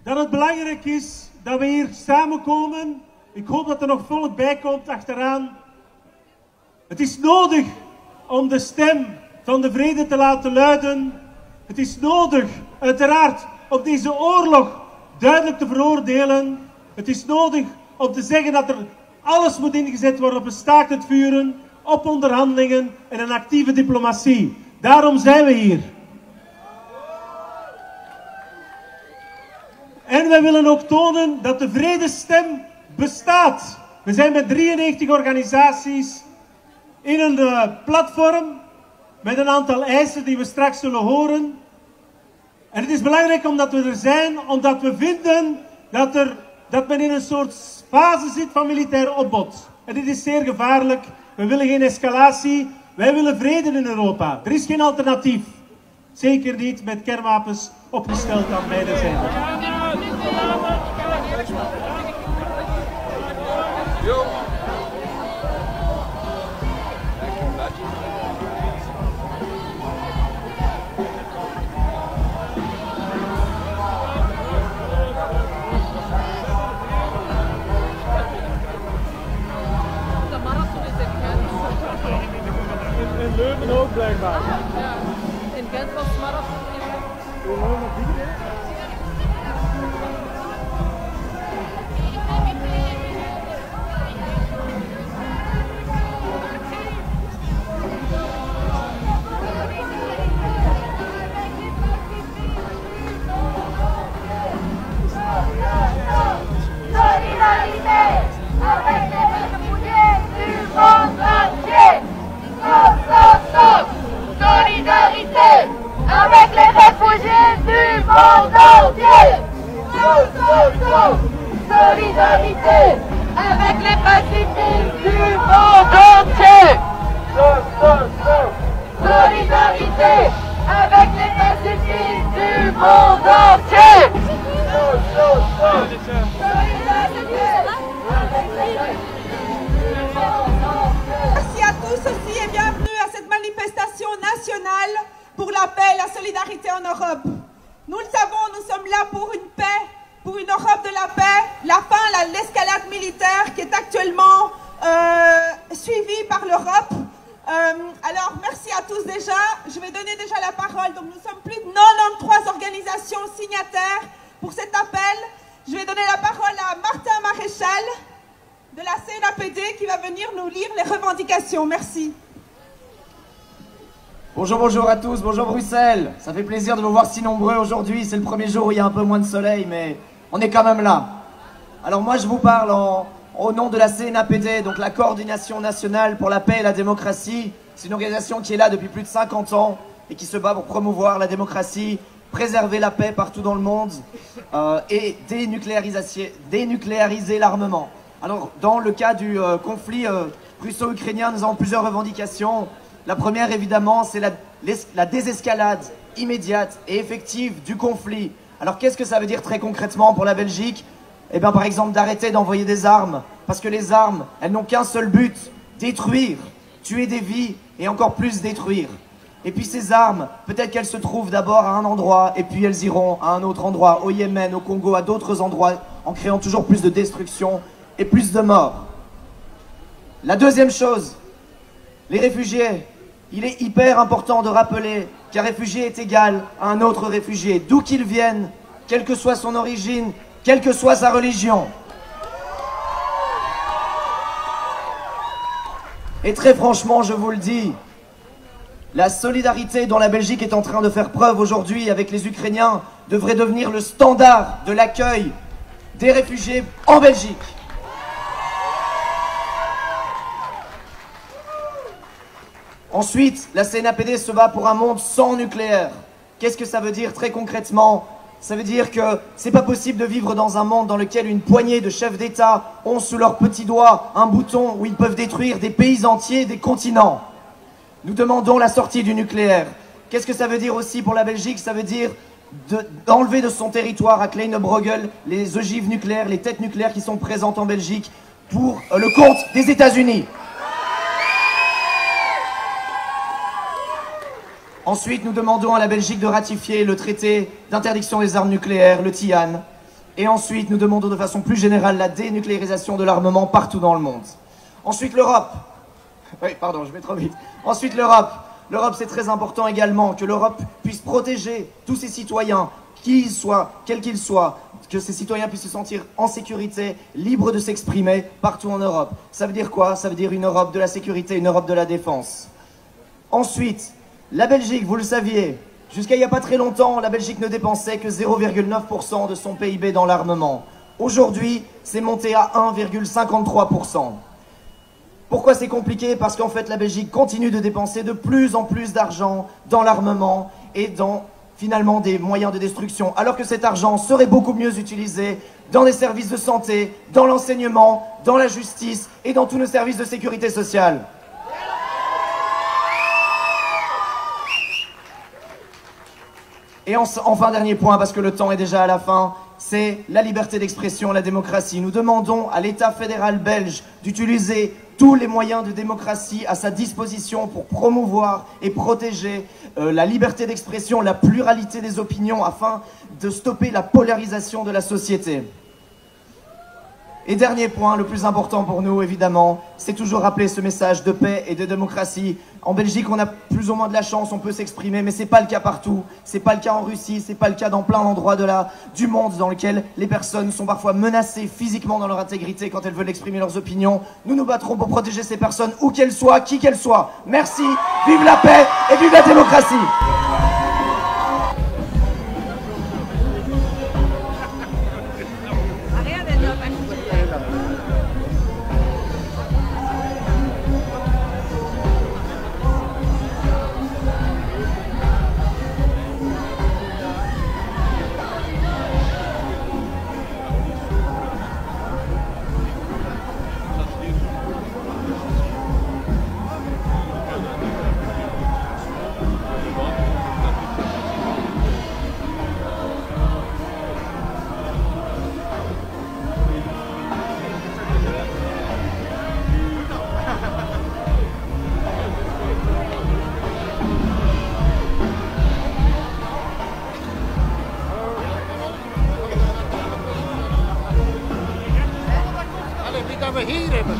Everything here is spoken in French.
dat het belangrijk is dat we hier samenkomen. Ik hoop dat er nog volk bij komt achteraan. Het is nodig om de stem van de vrede te laten luiden. Het is nodig, uiteraard, om deze oorlog duidelijk te veroordelen. Het is nodig om te zeggen dat er alles moet ingezet worden op een staakt het vuren, op onderhandelingen en een actieve diplomatie. Daarom zijn we hier. En wij willen ook tonen dat de vredesstem bestaat. We zijn met 93 organisaties in een platform met een aantal eisen die we straks zullen horen. En het is belangrijk omdat we er zijn, omdat we vinden dat men in een soort fase zit van militair opbod. En dit is zeer gevaarlijk. We willen geen escalatie. Wij willen vrede in Europa. Er is geen alternatief. Zeker niet met kernwapens opgesteld aan beide zijden. In Leuven ook blijkbaar. Ja, in Gent was het marathon. Solidarité avec les réfugiés du monde entier. Solidarité avec les pacifiques du monde entier. Solidarité avec les pacifiques du monde entier. Merci à tous aussi et bienvenue à cette manifestation nationale pour la paix et la solidarité en Europe. Nous le savons, nous sommes là pour une paix, pour une Europe de la paix, la fin de l'escalade militaire qui est actuellement suivie par l'Europe. Alors merci à tous déjà. Je vais donner déjà la parole. Donc nous sommes plus de 93 organisations signataires pour cet appel. Je vais donner la parole à Martin Maréchal de la CNAPD qui va venir nous lire les revendications. Merci. Bonjour, bonjour à tous, bonjour Bruxelles. Ça fait plaisir de vous voir si nombreux aujourd'hui. C'est le premier jour où il y a un peu moins de soleil, mais on est quand même là. Alors moi je vous parle au nom de la CNAPD, donc la Coordination Nationale pour la Paix et la Démocratie. C'est une organisation qui est là depuis plus de 50 ans et qui se bat pour promouvoir la démocratie, préserver la paix partout dans le monde et dénucléariser l'armement. Alors dans le cas du conflit russo-ukrainien, nous avons plusieurs revendications. La première, évidemment, c'est la désescalade immédiate et effective du conflit. Alors, qu'est-ce que ça veut dire très concrètement pour la Belgique? Eh bien, par exemple, d'arrêter d'envoyer des armes. Parce que les armes, elles n'ont qu'un seul but, détruire, tuer des vies et encore plus détruire. Et puis ces armes, peut-être qu'elles se trouvent d'abord à un endroit et puis elles iront à un autre endroit, au Yémen, au Congo, à d'autres endroits, en créant toujours plus de destruction et plus de morts. La deuxième chose, les réfugiés. Il est hyper important de rappeler qu'un réfugié est égal à un autre réfugié, d'où qu'il vienne, quelle que soit son origine, quelle que soit sa religion. Et très franchement, je vous le dis, la solidarité dont la Belgique est en train de faire preuve aujourd'hui avec les Ukrainiens devrait devenir le standard de l'accueil des réfugiés en Belgique. Ensuite, la CNAPD se bat pour un monde sans nucléaire. Qu'est-ce que ça veut dire très concrètement? Ça veut dire que c'est pas possible de vivre dans un monde dans lequel une poignée de chefs d'État ont sous leurs petits doigts un bouton où ils peuvent détruire des pays entiers, des continents. Nous demandons la sortie du nucléaire. Qu'est-ce que ça veut dire aussi pour la Belgique? Ça veut dire d'enlever de son territoire à Kleine-Brogel les ogives nucléaires, les têtes nucléaires qui sont présentes en Belgique pour le compte des États-Unis. Ensuite, nous demandons à la Belgique de ratifier le traité d'interdiction des armes nucléaires, le TIAN. Et ensuite, nous demandons de façon plus générale la dénucléarisation de l'armement partout dans le monde. Ensuite, l'Europe. Oui, pardon, je vais trop vite. Ensuite, l'Europe. L'Europe, c'est très important également que l'Europe puisse protéger tous ses citoyens, quels qu'ils soient, que ces citoyens puissent se sentir en sécurité, libres de s'exprimer partout en Europe. Ça veut dire quoi? Ça veut dire une Europe de la sécurité, une Europe de la défense. Ensuite, la Belgique, vous le saviez, jusqu'à il n'y a pas très longtemps, la Belgique ne dépensait que 0,9% de son PIB dans l'armement. Aujourd'hui, c'est monté à 1,53%. Pourquoi c'est compliqué? Parce qu'en fait, la Belgique continue de dépenser de plus en plus d'argent dans l'armement et dans, finalement, des moyens de destruction, alors que cet argent serait beaucoup mieux utilisé dans des services de santé, dans l'enseignement, dans la justice et dans tous nos services de sécurité sociale. Et enfin, dernier point, parce que le temps est déjà à la fin, c'est la liberté d'expression, la démocratie. Nous demandons à l'État fédéral belge d'utiliser tous les moyens de démocratie à sa disposition pour promouvoir et protéger la liberté d'expression, la pluralité des opinions, afin de stopper la polarisation de la société. Et dernier point, le plus important pour nous, évidemment, c'est toujours rappeler ce message de paix et de démocratie. En Belgique, on a plus ou moins de la chance, on peut s'exprimer, mais c'est pas le cas partout. C'est pas le cas en Russie, c'est pas le cas dans plein d'endroits du monde dans lesquels les personnes sont parfois menacées physiquement dans leur intégrité quand elles veulent exprimer leurs opinions. Nous nous battrons pour protéger ces personnes, où qu'elles soient, qui qu'elles soient. Merci, vive la paix et vive la démocratie! We gaan we hier hebben,